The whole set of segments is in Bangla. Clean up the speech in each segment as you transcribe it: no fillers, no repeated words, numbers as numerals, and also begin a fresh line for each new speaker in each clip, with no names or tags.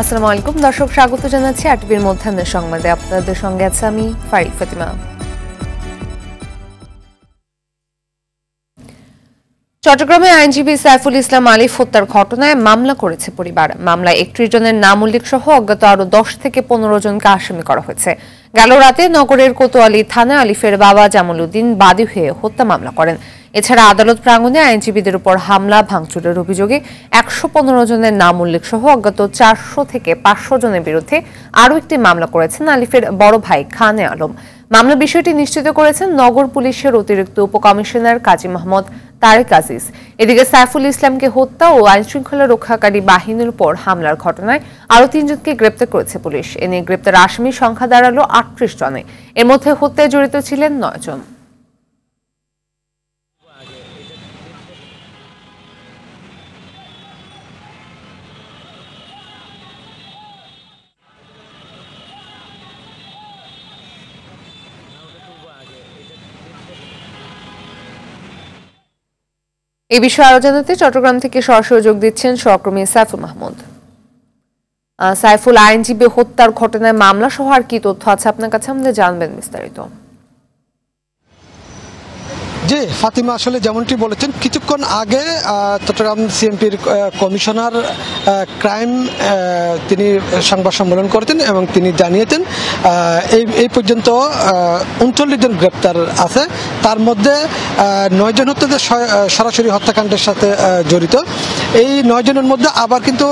আসসালামু আলাইকুম দর্শক, স্বাগত জানাচ্ছি আরটিভির মধ্যাহ্নের সংবাদে। আপনাদের সঙ্গে আছে আমি ফারিক ফাতিমা। চট্টগ্রামে আইনজীবী সাইফুল ইসলাম আলিফ হত্যার ঘটনায় মামলা করেছে পরিবার। মামলায় 31 জনের নাম উল্লেখ সহ অজ্ঞাত আরো 10 থেকে 15 জনকে আসামি করা হয়েছে। গেল রাতে নগরের কোতোয়ালি থানায় আলিফের বাবা জামাল উদ্দিন বাদী হয়ে হত্যা মামলা করেন। এছাড়া আদালত প্রাঙ্গণে আইনজীবীদের উপর হামলা ভাঙচুরের অভিযোগে 115 জনের নাম উল্লেখ সহ অজ্ঞাত 400 থেকে 500 জনের বিরুদ্ধে আরও একটি মামলা করেছেন আলিফের বড় ভাই খানে আলম। মামলার বিষয়টি নিশ্চিত করেছেন নগর পুলিশের অতিরিক্ত উপকমিশনার কাজী মোহাম্মদ তারেক আজিজ। এদিকে সাইফুল ইসলামকে হত্যা ও আইনশৃঙ্খলা রক্ষাকারী বাহিনীর উপর হামলার ঘটনায় আরও 3 জনকে গ্রেপ্তার করেছে পুলিশ। এ নিয়ে গ্রেপ্তার আসামির সংখ্যা দাঁড়ালো 38 জনে। এর মধ্যে হত্যায় জড়িত ছিলেন 9 জন। এই বিষয়ে আরো জানাতে চট্টগ্রাম থেকে সরাসরি যোগ দিচ্ছেন সহকর্মী সাইফুল মাহমুদ। সাইফুল, আইনজীবী হত্যার ঘটনায় মামলা সহ আর কি তথ্য আছে আপনার কাছে, আমাদের জানবেন বিস্তারিত।
জি ফাতিমা, আসলে যেমনটি বলেছেন কিছুক্ষণ আগে চট্টগ্রাম সিএমপির কমিশনার ক্রাইম তিনি সংবাদ সম্মেলন করেছেন এবং তিনি জানিয়েছেন এই পর্যন্ত 39 জন গ্রেপ্তার আছে। তার মধ্যে 9 জন হচ্ছে সরাসরি হত্যাকাণ্ডের সাথে জড়িত। এই 9 জনের মধ্যে আবার কিন্তু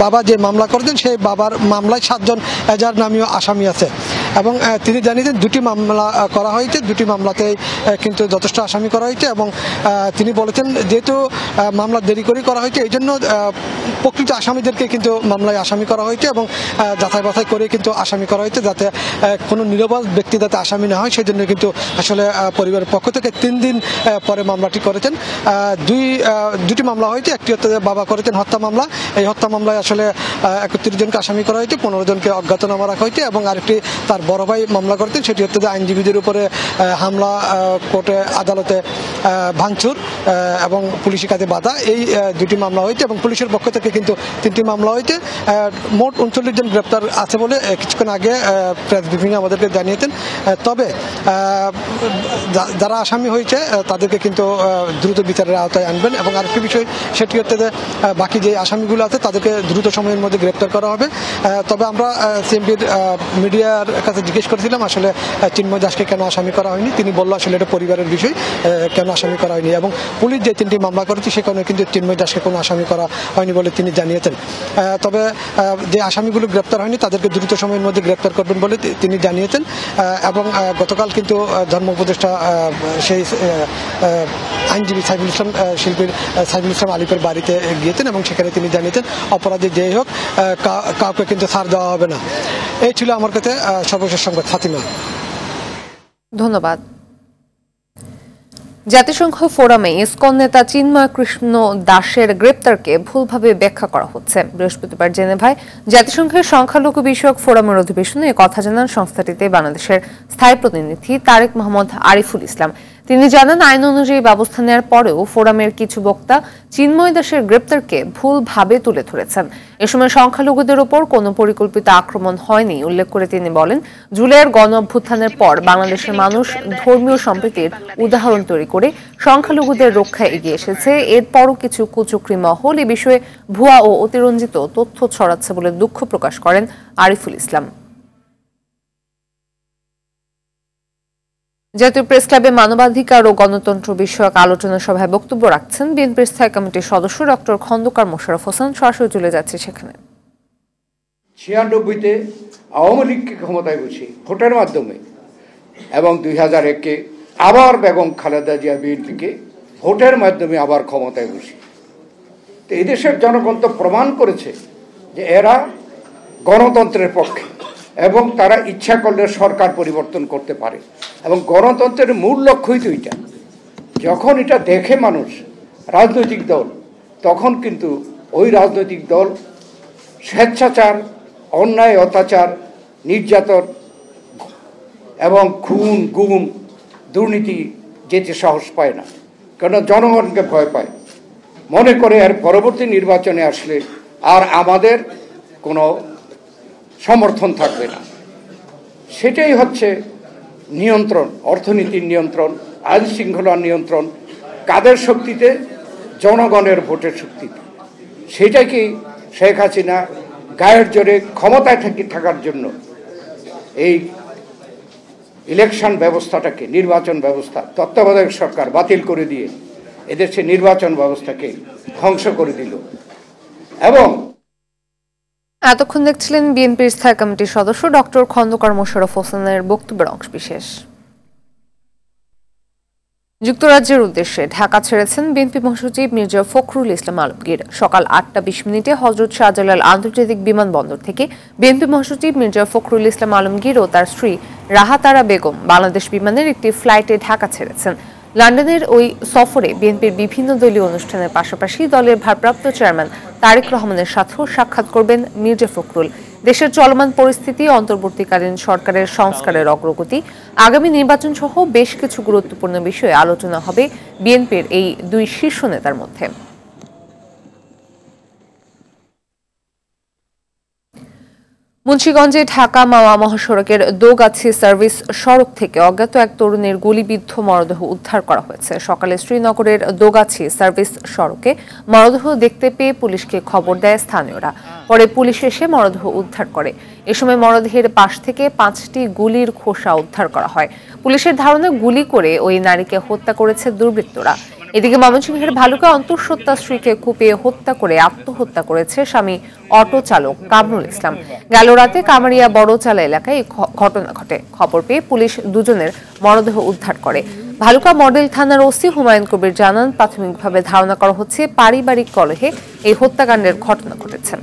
বাবা যে মামলা করেছেন সেই বাবার মামলায় 7 জন এজাহার নামীয় আসামি আছে এবং তিনি জানিয়েছেন 2টি মামলা করা হয়েছে। 2টি মামলাতেই কিন্তু যথেষ্ট আসামি করা হয়েছে এবং তিনি বলেছেন যেহেতু মামলা দেরি করে করা হয়েছে এই জন্য প্রকৃত আসামিদেরকে কিন্তু মামলায় আসামি করা হয়েছে এবং যাচাই বাছাই করে কিন্তু আসামি করা হয়েছে যাতে কোনো নিরপরাধ ব্যক্তি যাতে আসামি না হয় সেই জন্য কিন্তু আসলে পরিবারের পক্ষ থেকে 3 দিন পরে মামলাটি করেছেন। 2টি মামলা হয়েছে। একটি হচ্ছে বাবা করেছেন হত্যা মামলা। এই হত্যা মামলায় আসলে 31 জনকে আসামি করা হয়েছে, 15 জনকে অজ্ঞাতনামা রাখা হয়েছে এবং আরেকটি তার বড় ভাই মামলা করেছেন, সেটি হচ্ছে যে আইনজীবীদের উপরে হামলা, কোর্টে আদালতে ভাঙচুর এবং পুলিশি কাজে বাধা। এই 2টি মামলা হয়েছে এবং পুলিশের পক্ষ থেকে কিন্তু 3টি মামলা হয়েছে। মোট 39 জন গ্রেপ্তার আছে বলে কিছুক্ষণ আগে প্রেস ব্রিফিংয়ে আমাদেরকে জানিয়েছেন। তবে যারা আসামি হয়েছে তাদেরকে কিন্তু দ্রুত বিচারের আওতায় আনবেন এবং আরেকটি বিষয় সেটি হচ্ছে যে বাকি যে আসামিগুলো আছে তাদেরকে দ্রুত সময়ের মধ্যে গ্রেপ্তার করা হবে। তবে আমরা সিএমপির মিডিয়ার কাছে জিজ্ঞেস করেছিলাম আসলে চিন্ময় দাসকে কেন আসামি করা হয়নি। তিনি বলল আসলে এটা পরিবারের বিষয়, কেন আসামি করা হয়নি এবং পুলিশ যে 3টি মামলা করেছে সেখানে কিন্তু চিন্ময় দাসকে কোনো আসামি করা হয়নি বলে তিনি জানিয়েছেন। তবে যে আসামিগুলো গ্রেপ্তার হয়নি তাদেরকে দ্রুত সময়ের মধ্যে গ্রেপ্তার করবেন বলে তিনি জানিয়েছেন এবং গতকাল কিন্তু ধর্ম উপদেষ্টা সেই আইনজীবী সাইফুল ইসলাম শিল্পীর সাইফুল ইসলাম আলিফের বাড়িতে গিয়েছেন এবং সেখানে তিনি জানিয়েছেন অপরাধী যেই হোক কাউকে কিন্তু ছাড় দেওয়া হবে না। এই ছিল আমার কাছে সর্বশেষ সংবাদ। ফাতিমা,
ধন্যবাদ। জাতিসংঘ ফোরামে ইসকন নেতা চিন্ময় কৃষ্ণ দাসের গ্রেপ্তারকে ভুলভাবে ব্যাখ্যা করা হচ্ছে। বৃহস্পতিবার জেনেভায় জাতিসংঘের সংখ্যালঘু বিষয়ক ফোরামের অধিবেশনে এ কথা জানান সংস্থাটিতে বাংলাদেশের স্থায়ী প্রতিনিধি তারেক মোহাম্মদ আরিফুল ইসলাম। তিনি জানান আইন অনুযায়ী ব্যবস্থা নেওয়ার পরেও ফোরামের কিছু বক্তা চিন্ময় দাসের গ্রেপ্তারকে ভুলভাবে তুলে ধরেছেন। এ সময় সংখ্যালঘুদের উপর কোনো পরিকল্পিত আক্রমণ হয়নি উল্লেখ করে তিনি বলেন, জুলাইয়ের গণ অভ্যুত্থানের পর বাংলাদেশের মানুষ ধর্মীয় সম্প্রীতির উদাহরণ তৈরি করে সংখ্যালঘুদের রক্ষায় এগিয়ে এসেছে। এরপরও কিছু কুচক্রী মহল এ বিষয়ে ভুয়া ও অতিরঞ্জিত তথ্য ছড়াচ্ছে বলে দুঃখ প্রকাশ করেন আরিফুল ইসলাম। জাতীয় প্রেস ক্লাবে মানবাধিকার ও গণতন্ত্র বিষয়ক আলোচনা সভায় বক্তব্য রাখছেন বিএনপির স্থায়ী কমিটির সদস্য ডক্টর খন্দকার মোশাররফ হোসেন। সরাসরি চলে যাচ্ছে সেখানে।
96-তে আওয়ামী লীগকে ক্ষমতায় বসে ভোটের মাধ্যমে এবং 2001-এ আবার বেগম খালেদা জিয়া বিএনপিকে ভোটের মাধ্যমে আবার ক্ষমতায় বসে। তো এদেশের জনগণ তো প্রমাণ করেছে যে এরা গণতন্ত্রের পক্ষে এবং তারা ইচ্ছা করলে সরকার পরিবর্তন করতে পারে এবং গণতন্ত্রের মূল লক্ষ্যই তো এটা। যখন এটা দেখে মানুষ রাজনৈতিক দল, তখন কিন্তু ওই রাজনৈতিক দল স্বেচ্ছাচার, অন্যায়, অত্যাচার, নির্যাতন এবং খুন, গুম, দুর্নীতি যেতে সাহস পায় না, কারণ জনগণকে ভয় পায়। মনে করে আর পরবর্তী নির্বাচনে আসলে আর আমাদের কোনো সমর্থন থাকবে না। সেটাই হচ্ছে নিয়ন্ত্রণ, অর্থনীতির নিয়ন্ত্রণ, আইন শৃঙ্খলার নিয়ন্ত্রণ, কাদের শক্তিতে? জনগণের ভোটের শক্তিতে। সেটাকেই শেখ হাসিনা গায়ের জোরে ক্ষমতায় থাকার জন্য এই ইলেকশন ব্যবস্থাটাকে, নির্বাচন ব্যবস্থা, তত্ত্বাবধায়ক সরকার বাতিল করে দিয়ে এদেশে নির্বাচন ব্যবস্থাকে ধ্বংস করে দিল। এবং
এতক্ষণ দেখছিলেন বিএনপির স্থায়ী কমিটির সদস্য ডক্টর খন্দকার মোশাররফ হোসেনের বক্তব্যের অংশবিশেষ। যুক্তরাজ্যের উদ্দেশ্যে ঢাকা ছেড়েছেন বিএনপি মহাসচিব মির্জা ফখরুল ইসলাম আলমগীর। সকাল 8:20 হযরত শাহজালাল আন্তর্জাতিক বিমানবন্দর থেকে বিএনপি মহাসচিব মির্জা ফখরুল ইসলাম আলমগীর ও তার স্ত্রী রাহাতারা বেগম বাংলাদেশ বিমানের একটি ফ্লাইটে ঢাকা ছেড়েছেন। লন্ডনের ওই সফরে বিএনপির বিভিন্ন দলীয় অনুষ্ঠানের পাশাপাশি দলের ভারপ্রাপ্ত চেয়ারম্যান তারেক রহমানের সাথেও সাক্ষাৎ করবেন মির্জা ফখরুল। দেশের চলমান পরিস্থিতি, অন্তর্বর্তীকালীন সরকারের সংস্কারের অগ্রগতি, আগামী নির্বাচন সহ বেশ কিছু গুরুত্বপূর্ণ বিষয়ে আলোচনা হবে বিএনপির এই দুই শীর্ষ নেতার মধ্যে। মুন্সিগঞ্জে ঢাকা মাওয়া মহাসড়কের দোগাছি সার্ভিস সড়ক থেকে অজ্ঞাত এক তরুণের গুলিবিদ্ধ মরদেহ উদ্ধার করা হয়েছে। সকালে শ্রীনগরের দোগাছি সার্ভিস সড়কে মরদেহ দেখতে পেয়ে পুলিশকে খবর দেয় স্থানীয়রা। পরে পুলিশ এসে মরদেহ উদ্ধার করে। এ সময় মরদেহের পাশ থেকে 5টি গুলির খোসা উদ্ধার করা হয়। পুলিশের ধারণা গুলি করে ওই নারীকে হত্যা করেছে দুর্বৃত্তরা। এদিকে ময়মনসিংহের ভালুকা অন্তঃসত্ত্বা স্ত্রীকে কুপিয়ে হত্যা করে আত্মহত্যা করেছে স্বামী অটো চালক কামরুল ইসলাম। গেল রাতে কামারিয়া বড়চালা এলাকায় এই ঘটনা ঘটে। খবর পেয়ে পুলিশ দুজনের মরদেহ উদ্ধার করে। ভালুকা মডেল থানার ওসি হুমায়ুন কবির জানান, প্রাথমিকভাবে ধারণা করা হচ্ছে পারিবারিক কলহে এই হত্যাকাণ্ডের ঘটনা ঘটেছে।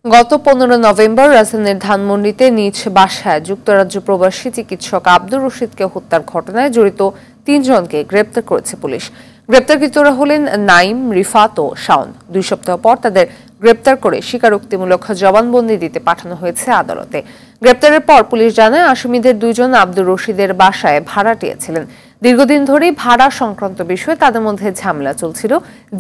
গত 15 নভেম্বর রাজধানীর ধানমন্ডিতে নিজ বাসায় যুক্তরাজ্য প্রবাসী চিকিৎসক আব্দুর রশিদকে হত্যার ঘটনায় জড়িত 3 জনকে গ্রেপ্তার করেছে পুলিশ। গ্রেপ্তারকৃতরা হলেন নাইম, রিফাত ও শাওন। 2 সপ্তাহ পর তাদের গ্রেপ্তার করে স্বীকারোক্তিমূলক জবানবন্দি দিতে পাঠানো হয়েছে আদালতে। গ্রেপ্তারের পর পুলিশ জানায়, আসামিদের 2 জন আব্দুর রশিদের বাসায় ভাড়াটিয়া ছিলেন। দীর্ঘদিন ধরেই ভাড়া সংক্রান্ত বিষয়ে তাদের মধ্যে ঝামেলা চলছিল।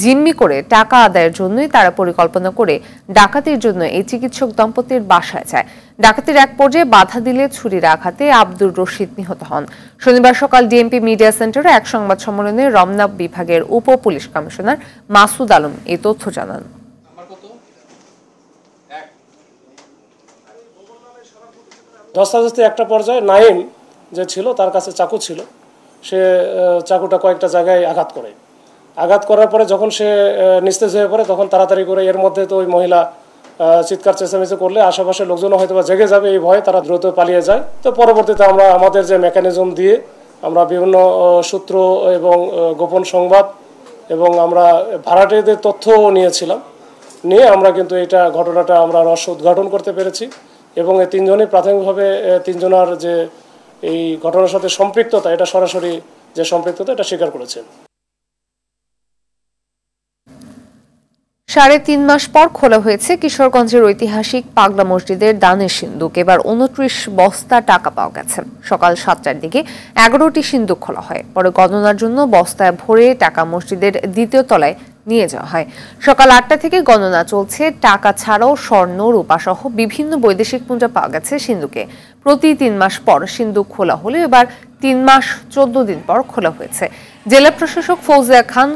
জিম্মি করে টাকা আদায়ের জন্যই তারা পরিকল্পনা করে ডাকাতির জন্য এই চিকিৎসক দম্পতির বাসায় যায়। ডাকাতির এক পর্যায়ে বাধা দিলে ছুরির আঘাতে আব্দুর রশিদ নিহত হন। শনিবার সকাল ডিএমপি মিডিয়া সেন্টারে এক সংবাদ সম্মেলনে রমনা বিভাগের উপ পুলিশ কমিশনার মাসুদ আলম এই তথ্য জানান।
ধস্তাধস্তি একটা পর্যায়ে নাইম যে ছিল, তার কাছে চাকু ছিল, সে চাকুটা কয়েকটা জায়গায় আঘাত করে। আঘাত করার পরে যখন সে নিস্তেজ হয়ে পড়ে, তখন তাড়াতাড়ি করে, এর মধ্যে তো ওই মহিলা চিৎকার চেঁচামেচি করলে আশেপাশের লোকজনও হয়তো বা জেগে যাবে, এই ভয়ে তারা দ্রুত পালিয়ে যায়। তো পরবর্তীতে আমরা আমাদের যে মেকানিজম দিয়ে আমরা বিভিন্ন সূত্র এবং গোপন সংবাদ এবং আমরা ভাড়াটিয়াদের তথ্যও নিয়েছিলাম, নিয়ে আমরা কিন্তু এটা ঘটনাটা আমরা রহস্য উদ্ঘাটন করতে পেরেছি। এবং এই 3 জনই প্রাথমিকভাবে 3 জনের যে এই ঘটনার সাথে সম্পৃক্ততা, এটা সরাসরি যে সম্পৃক্ততা, এটা স্বীকার করেছেন।
3.5 মাস পর খোলা হয়েছে কিশোরগঞ্জের ঐতিহাসিক পাগলা মসজিদের দানের সিন্দুক। এবার 29 বস্তা টাকা পাওয়া গেছে। সকাল 7টার দিকে 11টি সিন্দুক খোলা হয়। পরে গণনার জন্য বস্তায় ভরে টাকা মসজিদের 2য় তলায় নিয়ে যাওয়া হয়। সকাল 8টা থেকে গণনা চলছে। টাকা ছাড়াও স্বর্ণ, রূপা সহ বিভিন্ন বৈদেশিক মুদ্রা পাওয়া গেছে সিন্দুকে। প্রতি 3 মাস পর সিন্দুক খোলা হলে এবার 3 মাস 14 দিন পর খোলা হয়েছে। জেলা প্রশাসক ফৌজিয়া খান,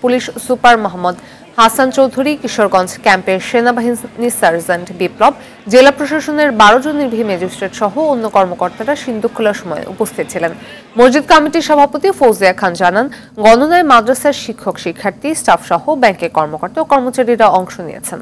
পুলিশ সুপার মোহাম্মদ হাসান চৌধুরী, কিশোরগঞ্জ ক্যাম্পের সেনাবাহিনী সার্জেন্ট বিপ্লব, জেলা প্রশাসনের 12 জন নির্বাহী ম্যাজিস্ট্রেট সহ অন্য কর্মকর্তারা সিন্দুক খোলার সময় উপস্থিত ছিলেন। মসজিদ কমিটির সভাপতি ফৌজিয়া খান জানান, গণনায় মাদ্রাসার শিক্ষক, শিক্ষার্থী, স্টাফ সহ ব্যাংকের কর্মকর্তা ও কর্মচারীরা অংশ নিয়েছেন।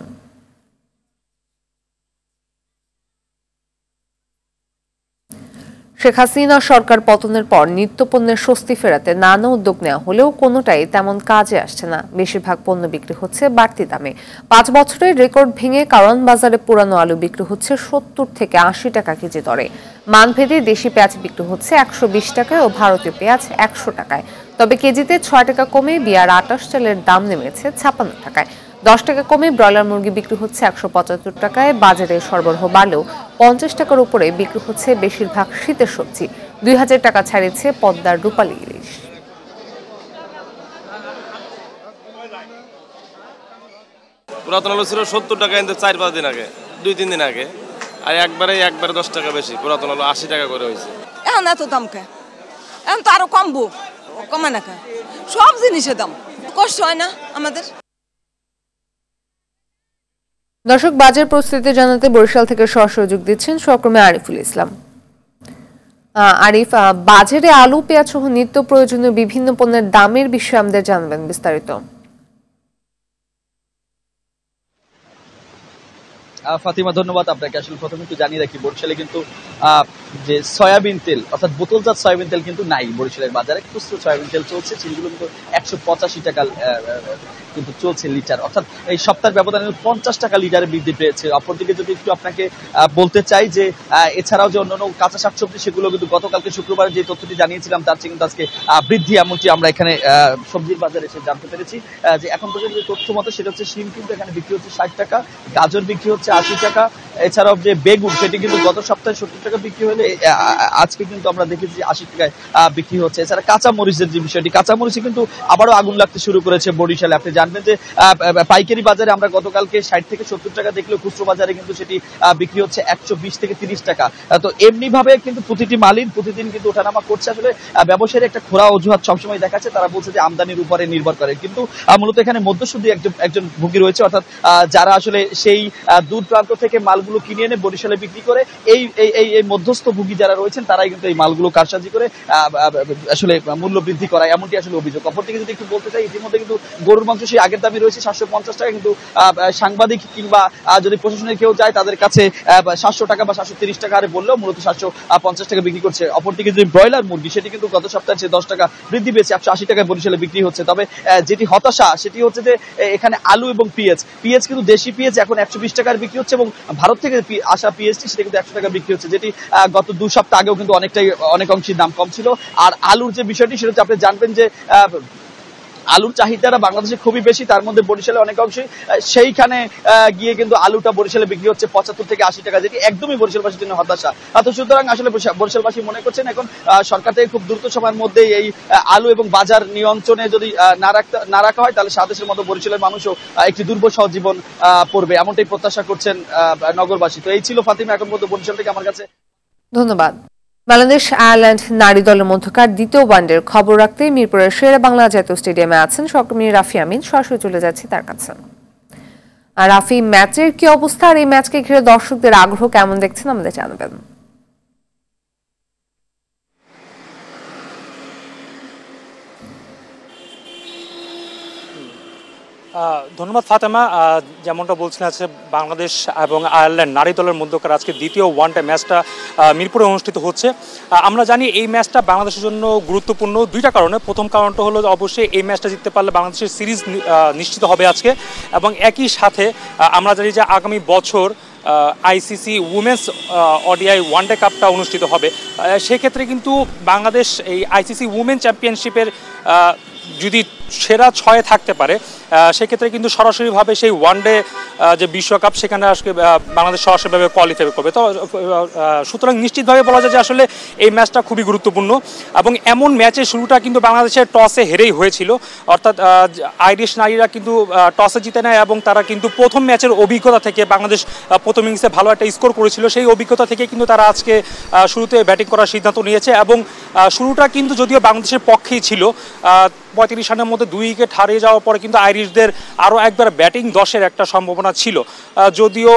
শেখ হাসিনা সরকার পতনের পর নিত্যপণ্যের স্বস্তি ফেরাতে নানা উদ্যোগ নেওয়া হলেও কোনোটাই তেমন কাজে আসছে না। বেশিরভাগ পণ্য বিক্রি হচ্ছে বাড়তি দামে। 5 বছরের রেকর্ড ভেঙে কারওয়ান বাজারে পুরানো আলু বিক্রি হচ্ছে 70 থেকে 80 টাকা কেজি দরে। মানভেদে দেশি পেঁয়াজ বিক্রি হচ্ছে 120 টাকায় ও ভারতীয় পেঁয়াজ 100 টাকায়। তবে কেজিতে 6 টাকা কমে বিয়ার 28 চালের দাম নেমেছে 56 টাকায়। 10 টাকা কমে ব্রয়লার মুরগি বিক্রি হচ্ছে 175 টাকায়। বাজারে সরবরাহ বাড়লেও 50 টাকার উপরে বিক্রি হচ্ছে বেশিরভাগ শীতের সবজি। 2000 টাকা ছাড়িয়েছে পদ্মার রূপালী ইলিশ।
পুরাতন আলু ছিল 70 টাকা, কিন্তু 4-5 দিন আগে, 2-3 দিন আগে। আর একবারে 10 টাকা বেশি, পুরাতন আলু 80 টাকা করে হয়েছে।
এখন এত দাম কে? এখন তো আরো কমবো, কমে না কে? সব জিনিসের দাম, কষ্ট হয় না আমাদের?
দর্শক, বাজার পরিস্থিতি জানাতে বরিশাল থেকে সহযোগ দিচ্ছেন সহকর্মী আরিফুল ইসলাম। আরিফ, বাজারে আলু, পেঁয়াজ সহ নিত্য প্রয়োজনীয় বিভিন্ন পণ্যের দামের বিষয়ে আমাদের জানবেন বিস্তারিত।
ফাতিমা, ধন্যবাদ আপনাকে। আসলে প্রথমে একটু জানিয়ে রাখি, বরিশালে কিন্তু যে সয়াবিন তেল অর্থাৎ বোতলজাত সয়াবিন তেল কিন্তু নাই বরিশালের বাজারে। খুচরো সয়াবিন তেল চলছে, সেগুলো কিন্তু 185 টাকা কিন্তু চলছে লিটার, অর্থাৎ এই সপ্তাহের ব্যবধানে 50 টাকা লিটারে বৃদ্ধি পেয়েছে। অপরদিকে যদি একটু আপনাকে বলতে চাই যে এছাড়াও যে অন্যান্য কাঁচা শাকসবজি, সেগুলো কিন্তু গতকালকে শুক্রবার যে তথ্যটি জানিয়েছিলাম তার চেয়ে কিন্তু আজকে বৃদ্ধি, এমনটি আমরা এখানে সবজির বাজারে এসে জানতে পেরেছি। যে এখন পর্যন্ত যে তথ্য মতো সেটা হচ্ছে শিম কিন্তু এখানে বিক্রি হচ্ছে 60 টাকা, গাজর বিক্রি হচ্ছে 80 টাকা। এছাড়াও যে বেগুন, সেটি কিন্তু গত সপ্তাহে 70 টাকা বিক্রি হলে আজকে কিন্তু আমরা দেখেছি 80 টাকায় বিক্রি হচ্ছে। এছাড়া কাঁচা মরিচের যে বিষয়টি, কাঁচা মরিচে কিন্তু আবারও আগুন লাগতে শুরু করেছে বরিশালে। আপনি জানবেন যে পাইকারি বাজারে আমরা গতকালকে 60 থেকে 70 টাকা দেখলেও খুচরো বাজারে কিন্তু সেটি বিক্রি হচ্ছে 120 থেকে 30 টাকা। তো এমনি ভাবে কিন্তু প্রতিটি মালিক প্রতিদিন কিন্তু ওঠানামা করছে। আসলে ব্যবসায়ীর একটা খোরা অজুহাত সবসময় দেখাচ্ছে, তারা বলছে যে আমদানির উপরে নির্ভর করে, কিন্তু মূলত এখানে মধ্যস্থি একজন ভোগী রয়েছে, অর্থাৎ যারা আসলে সেই দূর প্রান্ত থেকে মালগুলো কিনে এনে বরিশালে বিক্রি করে, এই মধ্যস্থ ভোগী যারা রয়েছেন তারাই কিন্তু এই মালগুলো কারসাজি করে আসলে মূল্য বৃদ্ধি করায়, এমনটি আসলে অভিযোগ। অপরদিকে যদি একটু বলতে চাই, ইতিমধ্যে কিন্তু গরুর মাংস সেই আগের দামই রয়েছে 750 টাকা, কিন্তু সাংবাদিক কিংবা যদি প্রশাসনের কেউ যায় তাদের কাছে 700 টাকা বা 730 টাকা হারে বললেও মূলত 750 টাকা বিক্রি করছে। অপরদিকে যদি ব্রয়লার মুরগি, সেটি কিন্তু গত সপ্তাহে 10 টাকা বৃদ্ধি পেয়েছে, 180 টাকায় বরিশালে বিক্রি হচ্ছে। তবে যেটি হতাশা সেটি হচ্ছে যে এখানে আলু এবং পেঁয়াজ কিন্তু দেশি পেঁয়াজ এখন 120 টাকার বিক্রি হচ্ছে, এবং ভারত থেকে আসা পেঁয়াজটি সেটা কিন্তু 100 টাকা বিক্রি হচ্ছে, যেটি গত 2 সপ্তাহ আগেও কিন্তু অনেক অংশের দাম কম ছিল। আর আলুর যে বিষয়টি, সেটা হচ্ছে আপনি জানবেন যে আলুর চাহিদাটা বাংলাদেশে খুবই বেশি, তার মধ্যে বরিশালে অনেক অংশে, সেইখানে গিয়ে কিন্তু আলুটা বরিশালে বিক্রি হচ্ছে 75 থেকে 80 টাকা, যেটি একদমই বরিশালবাসীর জন্য হতাশা। তো সুতরাং আসলে বরিশালবাসী মনে করছেন এখন সরকার থেকে খুব দ্রুত সময়ের মধ্যে এই আলু এবং বাজার নিয়ন্ত্রণে যদি না রাখা হয়, তাহলে সাদেশের মতো বরিশালের মানুষও একটি দুর্বিষহ জীবন পড়বে, এমনটাই প্রত্যাশা করছেন নগরবাসী। তো এই ছিল ফাতিমা এখন পর্যন্ত বরিশাল থেকে আমার কাছে।
ধন্যবাদ। বাংলাদেশ আয়ারল্যান্ড নারী দলের মধ্যকার দ্বিতীয় ওয়ানডের খবর রাখতে মিরপুরের শেরে বাংলা জাতীয় স্টেডিয়ামে আছেন সহকর্মী রাফি আমিন। সরাসরি চলে যাচ্ছি তার কাছে। আর রাফি, ম্যাচের কি অবস্থা আর এই ম্যাচকে ঘিরে দর্শকদের আগ্রহ কেমন দেখছেন আমাদের জানাবেন।
ধন্যবাদ ফাতেমা। যেমনটা বলছিলেন, আছে বাংলাদেশ এবং আয়ারল্যান্ড নারী দলের মধ্যকার আজকে দ্বিতীয় ওয়ানডে ম্যাচটা মিরপুরে অনুষ্ঠিত হচ্ছে। আমরা জানি এই ম্যাচটা বাংলাদেশের জন্য গুরুত্বপূর্ণ দুইটা কারণে। প্রথম কারণটা হলো অবশ্যই এই ম্যাচটা জিততে পারলে বাংলাদেশের সিরিজ নিশ্চিত হবে আজকে, এবং একই সাথে আমরা জানি যে আগামী বছর আইসিসি উমেন্স ওডিআই ওয়ানডে কাপটা অনুষ্ঠিত হবে। সেক্ষেত্রে কিন্তু বাংলাদেশ এই আইসিসি উমেন চ্যাম্পিয়নশিপের যদি সেরা 6-এ থাকতে পারে, সেক্ষেত্রে কিন্তু সরাসরিভাবে সেই ওয়ানডে যে বিশ্বকাপ, সেখানে আজকে বাংলাদেশ সরাসরিভাবে কোয়ালিফাই করবে। তো সুতরাং নিশ্চিতভাবে বলা যায় যে আসলে এই ম্যাচটা খুবই গুরুত্বপূর্ণ, এবং এমন ম্যাচের শুরুটা কিন্তু বাংলাদেশের টসে হেরেই হয়েছিল। অর্থাৎ আইরিশ নারীরা কিন্তু টসে জিতে নেয়, এবং তারা কিন্তু প্রথম ম্যাচের অভিজ্ঞতা থেকে, বাংলাদেশ প্রথম ইনিংসে ভালো একটা স্কোর করেছিল, সেই অভিজ্ঞতা থেকে কিন্তু তারা আজকে শুরুতে ব্যাটিং করার সিদ্ধান্ত নিয়েছে, এবং শুরুটা কিন্তু যদিও বাংলাদেশের পক্ষেই ছিল। 35 রানের মধ্যে 2 উইকেট হারিয়ে যাওয়ার পরে কিন্তু আইরিশদের আরও একবার ব্যাটিং 10-এর একটা সম্ভাবনা ছিল, যদিও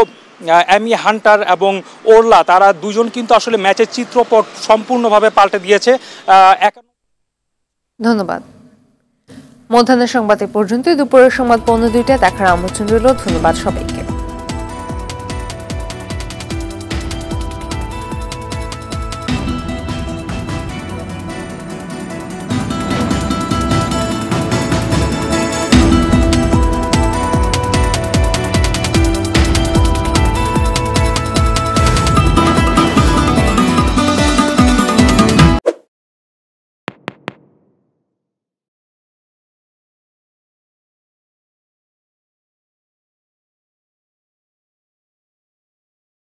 অ্যামি হান্টার এবং ওরলা তারা দুজন কিন্তু আসলে ম্যাচের চিত্রপট সম্পূর্ণভাবে পাল্টে দিয়েছে।
ধন্যবাদ। মধ্যাহ্নের সংবাদ এ পর্যন্তই। দুপুরের সংবাদ 2:15 দেখার আমন্ত্রণ রইল। ধন্যবাদ সবাইকে।